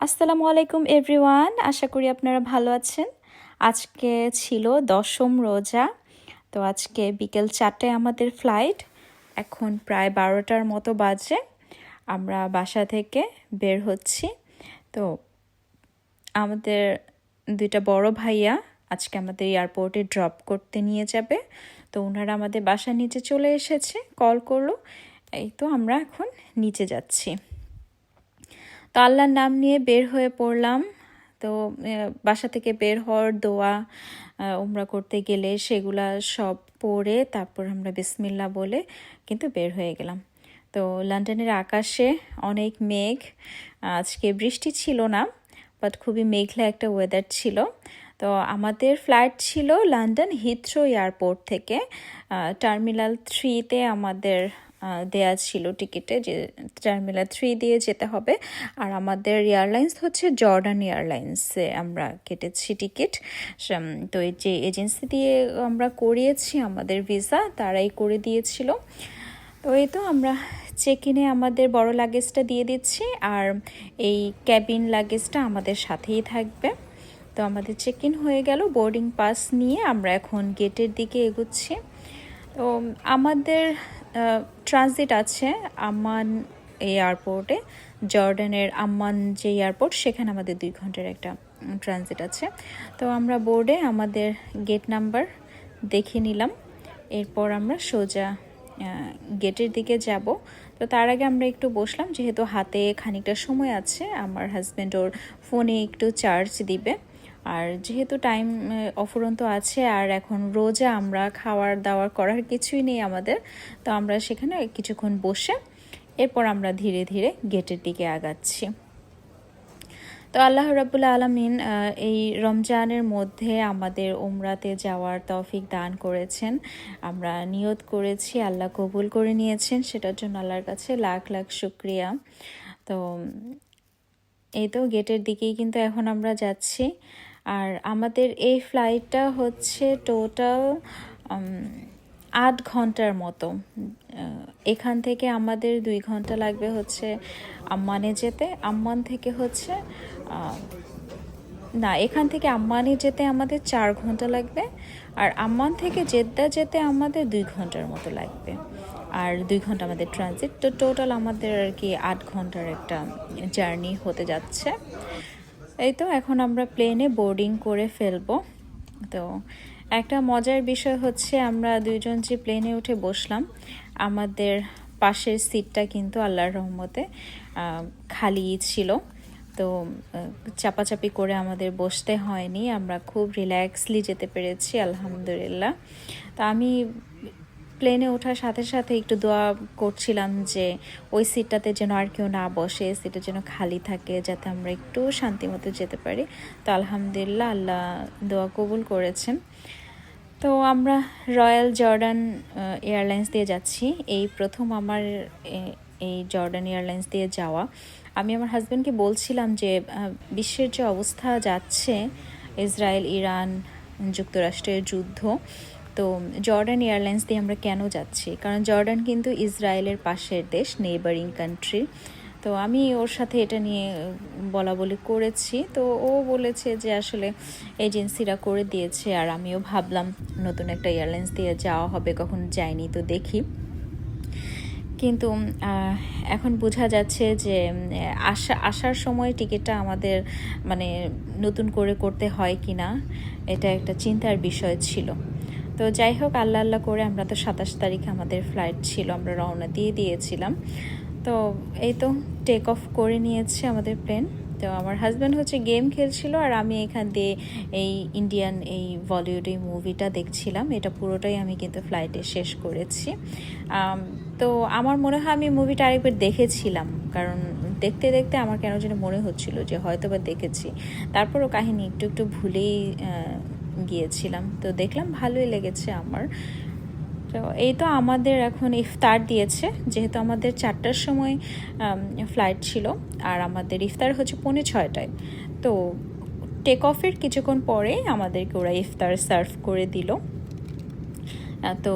আসসালামু আলাইকুম এভরিওয়ান, আশা করি আপনারা ভালো আছেন। আজকে ছিল দশম রোজা। তো আজকে বিকেল 4টায় আমাদের ফ্লাইট। এখন প্রায় 12টার মতো বাজে। আমরা বাসা থেকে বের হচ্ছি। তো আমাদের দুইটা বড় ভাইয়া আজকে আমাদের এয়ারপোর্টে ড্রপ করতে নিয়ে যাবে। তো ওনারা আমাদের বাসার নিচে চলে এসেছে, কল করলো। এই তো আমরা এখন নিচে যাচ্ছি। তো আল্লাহর নাম নিয়ে বের হয়ে পড়লাম। তো বাসা থেকে বের হওয়ার দোয়া উমরা করতে গেলে সেগুলা সব পড়ে তারপর আমরা বিসমিল্লাহ বলে কিন্তু বের হয়ে গেলাম। তো লন্ডনের আকাশে অনেক মেঘ, আজকে বৃষ্টি ছিল না, বাট খুবই মেঘলা একটা ওয়েদার ছিল। তো আমাদের ফ্লাইট ছিল লন্ডন হিথ্রো এয়ারপোর্ট থেকে টার্মিনাল 3-তে আমাদের দেয়া ছিল টিকিটে যে টার্মিনাল 3 দিয়ে যেতে হবে। আর আমাদের এয়ারলাইন্স হচ্ছে জর্ডান এয়ারলাইন্সে আমরা কেটেছি টিকিট। তো এই যে এজেন্সি দিয়ে আমরা করিয়েছি আমাদের ভিসা, তারাই করে দিয়েছিল। তো এই তো আমরা চেক ইনে আমাদের বড় লাগেজটা দিয়ে দিচ্ছি, আর এই ক্যাবিন লাগেজটা আমাদের সাথেই থাকবে। তো আমাদের চেক ইন হয়ে গেল, বোর্ডিং পাস নিয়ে আমরা এখন গেটের দিকে এগোচ্ছি। তো আমাদের ট্রানজিট আছে আম্মান এয়ারপোর্টে, জর্ডানের আম্মান যে এয়ারপোর্ট সেখানে আমাদের 2 ঘন্টার একটা ট্রানজিট আছে। তো আমরা বোর্ডে আমাদের গেট নাম্বার দেখে নিলাম, এরপর আমরা সোজা গেটের দিকে যাব। তো তার আগে আমরা একটু বসলাম, যেহেতু হাতে খানিকটা সময় আছে, আমার হাজব্যান্ড ওর ফোনে একটু চার্জ দিবে। আর যেহেতু টাইম অফুরন্ত আছে, আর এখন রোজা আমরা খাওয়ার দাওয়ার করার কিছুই নেই আমাদের, তো আমরা সেখানে কিছুক্ষণ বসে এরপর আমরা ধীরে ধীরে গেটের দিকে আগাচ্ছি। তো আল্লাহ রাব্বুল আলামিন এই রমজানের মধ্যে আমাদের উমরাতে যাওয়ার তৌফিক দান করেছেন। আমরা নিয়ত করেছি, আল্লাহ কবুল করে নিয়েছেন, সেটার জন্য আল্লাহর কাছে লাখ লাখ শুকরিয়া। তো এই তো গেটের দিকেই কিন্তু এখন আমরা যাচ্ছি। আর আমাদের এই ফ্লাইটটা হচ্ছে টোটাল 8 ঘন্টার মতো। এখান থেকে আমাদের 2 ঘন্টা লাগবে হচ্ছে আম্মানে যেতে। আম্মান থেকে হচ্ছে না, এখান থেকে আম্মানে যেতে আমাদের 4 ঘন্টা লাগবে, আর আম্মান থেকে জেদ্দা যেতে আমাদের 2 ঘন্টার মতো লাগবে, আর 2 ঘন্টা আমাদের ট্রানজিট। তো টোটাল আমাদের আর কি 8 ঘন্টার একটা জার্নি হতে যাচ্ছে। এই তো এখন আমরা প্লেনে বোর্ডিং করে ফেলবো। তো একটা মজার বিষয় হচ্ছে, আমরা দুইজন যে প্লেনে উঠে বসলাম, আমাদের পাশের সিটটা কিন্তু আল্লাহর রহমতে খালি ছিল। তো চাপাচাপি করে আমাদের বসতে হয়নি, আমরা খুব রিল্যাক্সলি যেতে পেরেছি আলহামদুলিল্লাহ। তো আমি প্লেনে ওঠার সাথে সাথে একটু দোয়া করছিলাম যে ওই সিটটাতে যেন আর কেউ না বসে, সিটটা যেন খালি থাকে, যাতে আমরা একটু শান্তি মতো যেতে পারি। তো আলহামদুলিল্লাহ আল্লাহ দোয়া কবুল করেছেন। তো আমরা রয়্যাল জর্ডান এয়ারলাইন্স দিয়ে যাচ্ছি, এই প্রথম আমার এই জর্ডান এয়ারলাইন্স দিয়ে যাওয়া। আমি আমার হাজব্যান্ডকে বলছিলাম যে বিশ্বের যে অবস্থা যাচ্ছে, ইসরায়েল ইরান যুক্তরাষ্ট্রের যুদ্ধ, তো জর্ডান এয়ারলাইন্স দিয়ে আমরা কেন যাচ্ছি, কারণ জর্ডান কিন্তু ইসরায়েলের পাশের দেশ, নেইবারিং কান্ট্রি। তো আমি ওর সাথে এটা নিয়ে বলা বলি করেছি, তো ও বলেছে যে আসলে এজেন্সিরা করে দিয়েছে, আর আমিও ভাবলাম নতুন একটা এয়ারলাইন্স দিয়ে যাওয়া হবে, কখন যাইনি তো দেখি। কিন্তু এখন বোঝা যাচ্ছে যে আসার সময় টিকিটটা আমাদের মানে নতুন করে করতে হয় কি না, এটা একটা চিন্তার বিষয় ছিল। তো যাই হোক, আল্লাহ আল্লাহ করে আমরা তো 27 তারিখে আমাদের ফ্লাইট ছিল, আমরা রওনা দিয়ে দিয়েছিলাম। তো এই তো টেক অফ করে নিয়েছে আমাদের প্লেন। তো আমার হাজব্যান্ড হচ্ছে গেম খেলছিল, আর আমি এখান দিয়ে এই ইন্ডিয়ান এই বলিউড এই মুভিটা দেখছিলাম। এটা পুরোটাই আমি কিন্তু ফ্লাইটে শেষ করেছি। তো আমার মনে হয় আমি মুভিটা আরেকবার দেখেছিলাম, কারণ দেখতে দেখতে আমার কেন যেন মনে হচ্ছিল যে হয়তো বা দেখেছি, তারপরও কাহিনী একটু একটু ভুলেই গিয়েছিলাম। তো দেখলাম ভালোই লেগেছে আমার। তো এই তো আমাদের এখন ইফতার দিয়েছে, যেহেতু আমাদের 4টার সময় ফ্লাইট ছিল, আর আমাদের ইফতার হচ্ছে 5:45টায়। তো টেক অফের কিছুক্ষণ পরে আমাদেরকে ওরা ইফতার সার্ভ করে দিল। তো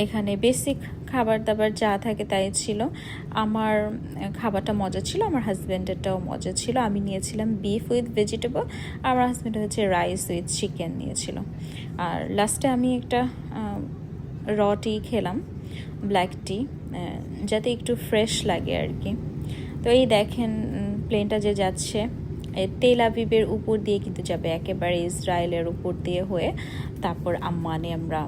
এখানে বেসিক খাবার দাবার যা থাকে তাই ছিল। আমার খাবারটা মজা ছিল, আমার হাজব্যান্ডেরটাও মজা ছিল। আমি নিয়েছিলাম বিফ উইথ ভেজিটেবল, আমার হাজব্যান্ড হচ্ছে রাইস উইথ চিকেন নিয়েছিল। আর লাস্টে আমি একটা র টি খেলাম, ব্ল্যাক টি, যাতে একটু ফ্রেশ লাগে আর কি। তো এই দেখেন প্লেনটা যে যাচ্ছে তেল আবিবের উপর দিয়ে কিন্তু যাবে, একেবারে ইসরায়েলের উপর দিয়ে হয়ে তারপর আম্মানে আমরা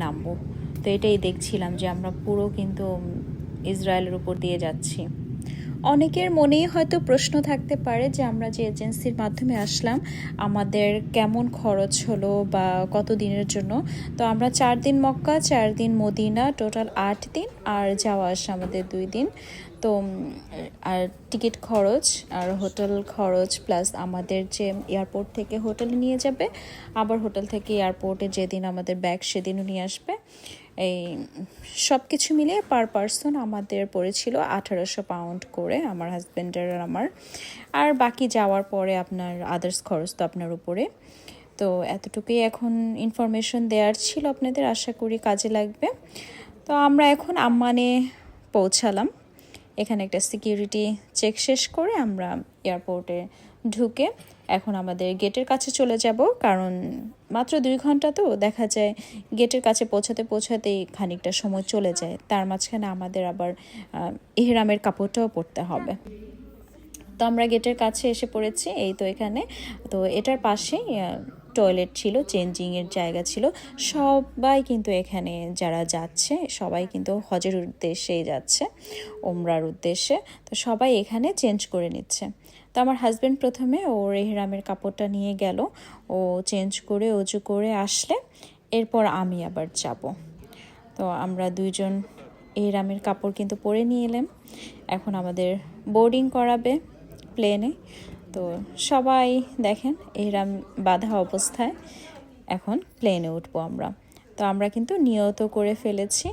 নামবো। তো এটাই দেখছিলাম যে আমরা পুরো কিন্তু ইসরায়েলের উপর দিয়ে যাচ্ছি। অনেকের মনেই হয়তো প্রশ্ন থাকতে পারে যে আমরা যে এজেন্সির মাধ্যমে আসলাম আমাদের কেমন খরচ হলো বা কত দিনের জন্য। তো আমরা 4 দিন মক্কা, 4 দিন মদিনা, টোটাল 8 দিন, আর যাওয়া আসা আমাদের 2 দিন। তো আর টিকিট খরচ আর হোটেল খরচ প্লাস আমাদের যে এয়ারপোর্ট থেকে হোটেলে নিয়ে যাবে, আবার হোটেল থেকে এয়ারপোর্টে যেদিন আমাদের ব্যাগ সেদিনও নিয়ে আসবে, এই সব কিছু মিলিয়ে পার পারসন আমাদের পড়েছিল 1800 পাউন্ড করে, আমার হাজব্যান্ডের আর আমার। আর বাকি যাওয়ার পরে আপনার আদার্স খরচ তো আপনার উপরে। তো এতটুকুই এখন ইনফরমেশন দেওয়ার ছিল আপনাদের, আশা করি কাজে লাগবে। তো আমরা এখন আম্মানে পৌঁছালাম। এখানে একটা সিকিউরিটি চেক শেষ করে আমরা এয়ারপোর্টে ঢুকে এখন আমাদের গেটের কাছে চলে যাব, কারণ মাত্র 2 ঘন্টা তো দেখা যায় গেটের কাছে পৌঁছাতে পৌঁছাতেই খানিকটা সময় চলে যায়। তার মাঝখানে আমাদের আবার ইহরামের কাপড়টাও পরতে হবে। তো আমরা গেটের কাছে এসে পড়েছি, এই তো এখানে। তো এটার পাশেই টয়লেট ছিল, চেঞ্জিংয়ের জায়গা ছিল। সবাই কিন্তু এখানে যারা যাচ্ছে সবাই কিন্তু হজের উদ্দেশ্যেই যাচ্ছে, ওমরার উদ্দেশ্যে। তো সবাই এখানে চেঞ্জ করে নিচ্ছে। তো আমার হাজব্যান্ড প্রথমে ওর ইহরামের কাপড়টা নিয়ে গেল, ও চেঞ্জ করে অজু করে আসলে এরপর আমি আবার যাব। তো আমরা দুইজন ইহরামের কাপড় কিন্তু পরে নিয়ে এলাম। এখন আমাদের বোর্ডিং করাবে প্লেনে। তো সবাই দেখেন ইহরাম বাঁধা অবস্থায় এখন প্লেনে উঠবো আমরা। তো আমরা কিন্তু নিয়ত করে ফেলেছি,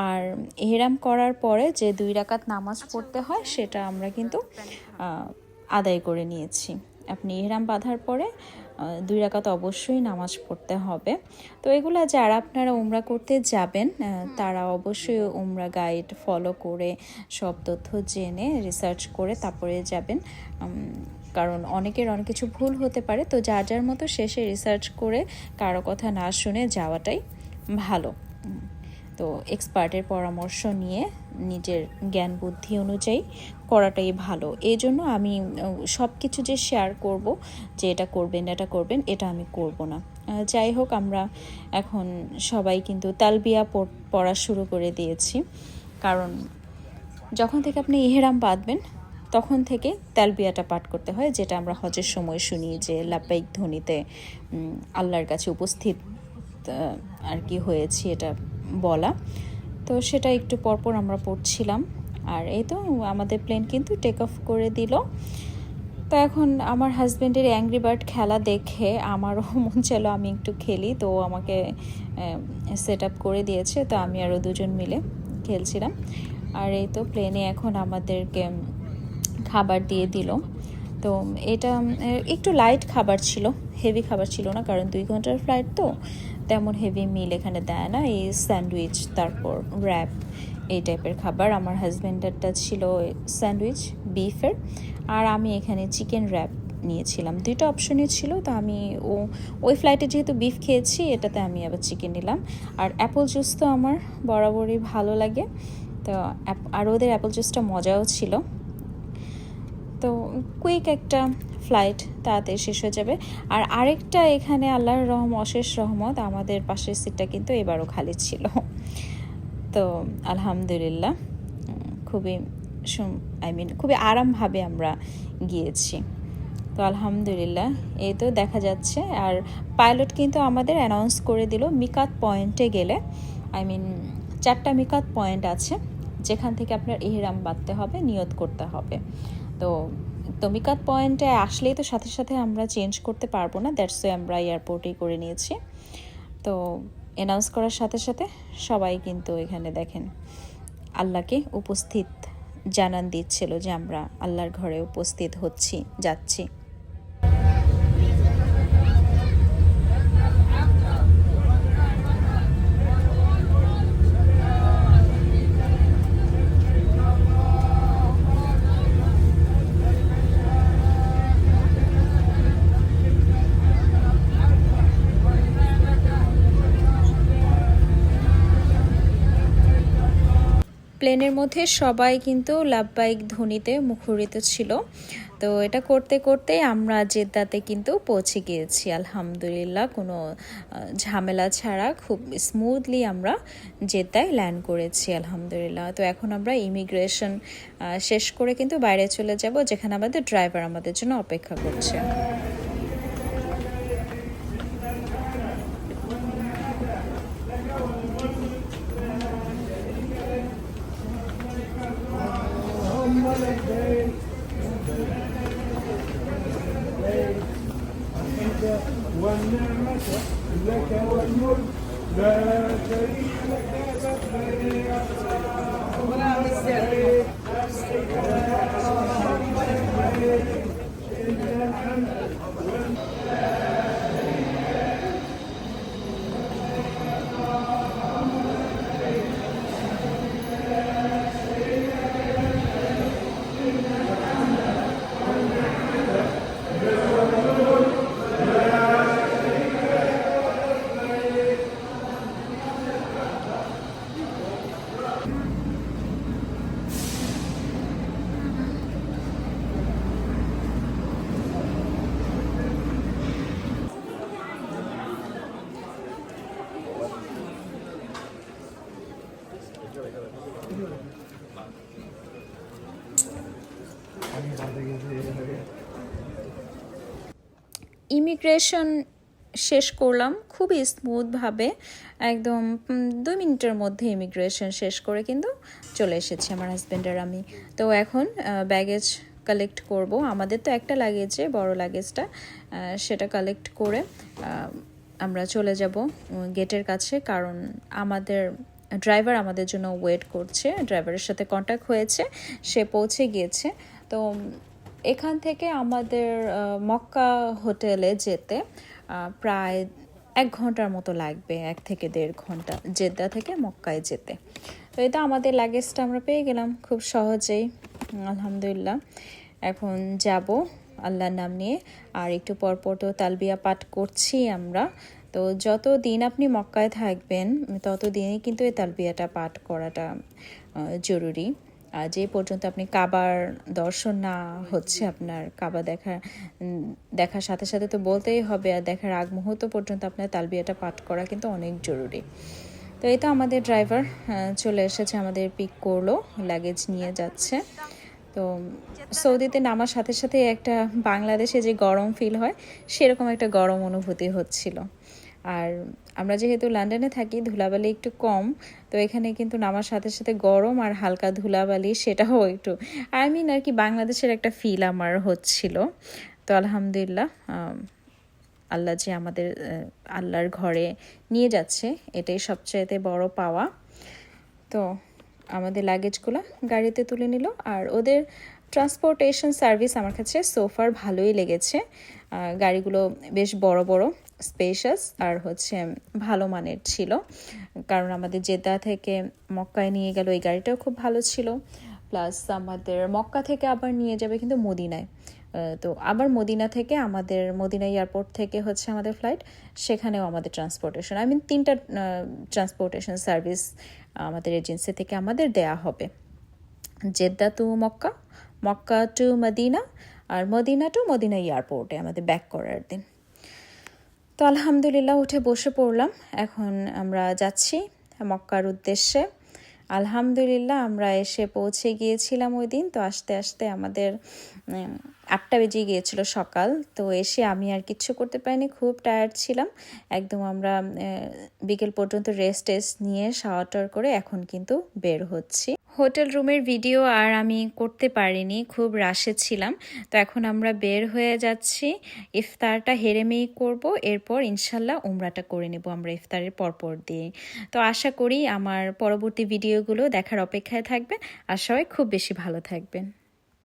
আর ইহরাম করার পরে যে 2 রাকাত নামাজ পড়তে হয় সেটা আমরা কিন্তু আদায় করে নিয়েছি। আপনি ইহরাম বাঁধার পরে 2 রাকাত অবশ্যই নামাজ পড়তে হবে। তো এগুলা যারা আপনারা উমরা করতে যাবেন তারা অবশ্যই উমরা গাইড ফলো করে সব তথ্য জেনে রিসার্চ করে তারপরে যাবেন, কারণ অনেকের অনেক কিছু ভুল হতে পারে। তো যার যার মতো শেষে রিসার্চ করে কারো কথা না শুনে যাওয়াটাই ভালো। তো এক্সপার্টের পরামর্শ নিয়ে নিজের জ্ঞান বুদ্ধি অনুযায়ী করাটাই ভালো। এই জন্য আমি সব কিছু যে শেয়ার করব যে এটা করবেন এটা করবেন, এটা আমি করব না। যাই হোক, আমরা এখন সবাই কিন্তু তালবিয়া পড়া শুরু করে দিয়েছি, কারণ যখন থেকে আপনি ইহরাম বাঁধবেন তখন থেকে তালবিয়াটা পাঠ করতে হয়, যেটা আমরা হজের সময় শুনি যে লাব্বাইক ধ্বনিতে আল্লাহর কাছে উপস্থিত আর কি হয়েছি এটা বলা। তো সেটা একটু পরপর আমরা পড়ছিলাম। আর এই তো আমাদের প্লেন কিন্তু টেক অফ করে দিল। তো এখন আমার হাজব্যান্ডের অ্যাংরি বার্ড খেলা দেখে আমারও মন চাইলো আমি একটু খেলি, তো আমাকে সেট আপ করে দিয়েছে। তো আমি আরও 2জন মিলে খেলছিলাম। আর এই তো প্লেনে এখন আমাদেরকে খাবার দিয়ে দিল। তো এটা একটু লাইট খাবার ছিল, হেভি খাবার ছিল না, কারণ 2 ঘন্টার ফ্লাইট তো তেমন হেভি মিল এখানে দেয় না। এই স্যান্ডউইচ, তারপর র্যাপ, এই টাইপের খাবার। আমার হাজব্যান্ডেরটা ছিল স্যান্ডউইচ বিফের, আর আমি এখানে চিকেন র্যাপ নিয়েছিলাম। 2টা অপশনই ছিল। তো আমি ওই ফ্লাইটে যেহেতু বিফ খেয়েছি, এটাতে আমি আবার চিকেন নিলাম। আর অ্যাপল জুস তো আমার বরাবরই ভালো লাগে, তো আর ওদের অ্যাপল জুসটা মজাও ছিল। তো কুইক একটা ফ্লাইট, তাড়াতাড়ি শেষ হয়ে যাবে। আর আরেকটা এখানে আল্লাহর অশেষ রহমত, আমাদের পাশের সিটটা কিন্তু এবারও খালি ছিল। তো আলহামদুলিল্লাহ খুবই খুবই আরামভাবে আমরা গিয়েছি। তো আলহামদুলিল্লাহ এই তো দেখা যাচ্ছে। আর পাইলট কিন্তু আমাদের অ্যানাউন্স করে দিল মিকাত পয়েন্টে গেলে, 4টা মিকাত পয়েন্ট আছে যেখান থেকে আপনার ইহরাম বাঁধতে হবে, নিয়ত করতে হবে। তো মিকাত পয়েন্টে আসলেই তো সাথে সাথে আমরা চেঞ্জ করতে পারবো না, দ্যাটস ওয়াই আমরা এয়ারপোর্টেই করে নিয়েছি। তো অ্যানাউন্স করার সাথে সাথে সবাই কিন্তু এখানে দেখেন আল্লাহকে উপস্থিত জানান দিচ্ছিল যে আমরা আল্লাহর ঘরে উপস্থিত হচ্ছি, যাচ্ছি। প্লেনের মধ্যে সবাই কিন্তু লাব্বাইক ধ্বনিতে মুখরিত ছিল। তো এটা করতে করতে আমরা জেদ্দাতে কিন্তু পৌঁছে গিয়েছি আলহামদুলিল্লাহ, কোনো ঝামেলা ছাড়া খুব স্মুথলি আমরা জেদ্দায় ল্যান্ড করেছি আলহামদুলিল্লাহ। তো এখন আমরা ইমিগ্রেশন শেষ করে কিন্তু বাইরে চলে যাব, যেখানে আমাদের ড্রাইভার আমাদের জন্য অপেক্ষা করছে। والنعمة لك والملك لا شريك لك ইমিগ্রেশন শেষ করলাম খুবই স্মুথভাবে, একদম 2 মিনিটের মধ্যে ইমিগ্রেশন শেষ করে কিন্তু চলে এসেছি আমার হাজব্যান্ড আর আমি। তো এখন ব্যাগেজ কালেক্ট করব। আমাদের তো একটা লাগেজে, বড় লাগেজটা, সেটা কালেক্ট করে আমরা চলে যাব গেটের কাছে, কারণ আমাদের ড্রাইভার আমাদের জন্য ওয়েট করছে। ড্রাইভারের সাথে কন্ট্যাক্ট হয়েছে, সে পৌঁছে গিয়েছে। তো এখান থেকে আমাদের মক্কা হোটেলে যেতে প্রায় 1 ঘন্টার মতো লাগবে, 1 থেকে 1.5 ঘন্টা জেদ্দা থেকে মক্কায় যেতে। তো এটা আমাদের লাগেজটা আমরা পেয়ে গেলাম খুব সহজেই আলহামদুলিল্লাহ। এখন যাব আল্লাহর নাম নিয়ে, আর একটু পরপর তো তালবিয়া পাঠ করছি আমরা। তো যত দিন আপনি মক্কায় থাকবেন তত দিনই কিন্তু এই তালবিয়াটা পাঠ করাটা জরুরি। আর যে পর্যন্ত আপনি কাবার দর্শন না হচ্ছে, আপনার কাবা দেখার সাথে সাথে তো বলতেই হবে, আর দেখার আগ মুহূর্ত পর্যন্ত আপনার তালবিয়াটা পাঠ করা কিন্তু অনেক জরুরি। তো এই তো আমাদের ড্রাইভার চলে এসেছে, আমাদের পিক করলো, লাগেজ নিয়ে যাচ্ছে। তো সৌদিতে নামার সাথে সাথে একটা বাংলাদেশে যে গরম ফিল হয় সেরকম একটা গরম অনুভূতি হচ্ছিল। আর আমরা যেহেতু লন্ডনে থাকি, ধুলাবালি একটু কম, তো এখানে কিন্তু নামার সাথে সাথে গরম আর হালকা ধুলাবালি, সেটাও একটু আর কি বাংলাদেশের একটা ফিল আমার হচ্ছিল। তো আলহামদুলিল্লাহ, আল্লাহ যে আমাদের আল্লাহর ঘরে নিয়ে যাচ্ছে, এটাই সবচেয়ে বড় পাওয়া। তো আমাদের লাগেজগুলো গাড়িতে তুলে নিল, আর ওদের ট্রান্সপোর্টেশন সার্ভিস আমার কাছে সোফার ভালোই লেগেছে। গাড়িগুলো বেশ বড় বড়, স্পেশাস, আর হচ্ছে ভালো মানের ছিল। কারণ আমাদের জেদ্দা থেকে মক্কায় নিয়ে গেল, এই গাড়িটাও খুব ভালো ছিল। প্লাস আমাদের মক্কা থেকে আবার নিয়ে যাবে কিন্তু মদিনায়। তো আবার মদিনা থেকে আমাদের মদিনা এয়ারপোর্ট থেকে হচ্ছে আমাদের ফ্লাইট, সেখানেও আমাদের ট্রান্সপোর্টেশন, 3টা ট্রান্সপোর্টেশন সার্ভিস আমাদের এজেন্সি থেকে আমাদের দেয়া হবে। Jeddah to Mecca, Mecca to Medina, আর মদিনা টু মদিনা এয়ারপোর্টে আমাদের ব্যাক করার দিন। তো আলহামদুলিল্লাহ উঠে বসে পড়লাম, এখন আমরা যাচ্ছি মক্কার উদ্দেশ্যে। আলহামদুলিল্লাহ আমরা এসে পৌঁছে গিয়েছিলাম ওই দিন। তো আস্তে আস্তে আমাদের 8টা বেজে গিয়েছিল সকাল। তো এসে আমি আর কিচ্ছু করতে পারিনি, খুব টায়ার্ড ছিলাম একদম। আমরা বিকেল পর্যন্ত রেস্ট নিয়ে শাওয়ার করে এখন কিন্তু বের হচ্ছি। হোটেল রুমের ভিডিও আর আমি করতে পারিনি, খুব রাশে ছিলাম। তো এখন আমরা বের হয়ে যাচ্ছি, ইফতারটা হেরেমেই করব, এরপর ইনশাল্লাহ উমরাটা করে নেব আমরা ইফতারের পরপর দিয়ে। তো আশা করি আমার পরবর্তী ভিডিওগুলো দেখার অপেক্ষায় থাকবেন, আর সবাই খুব বেশি ভালো থাকবেন।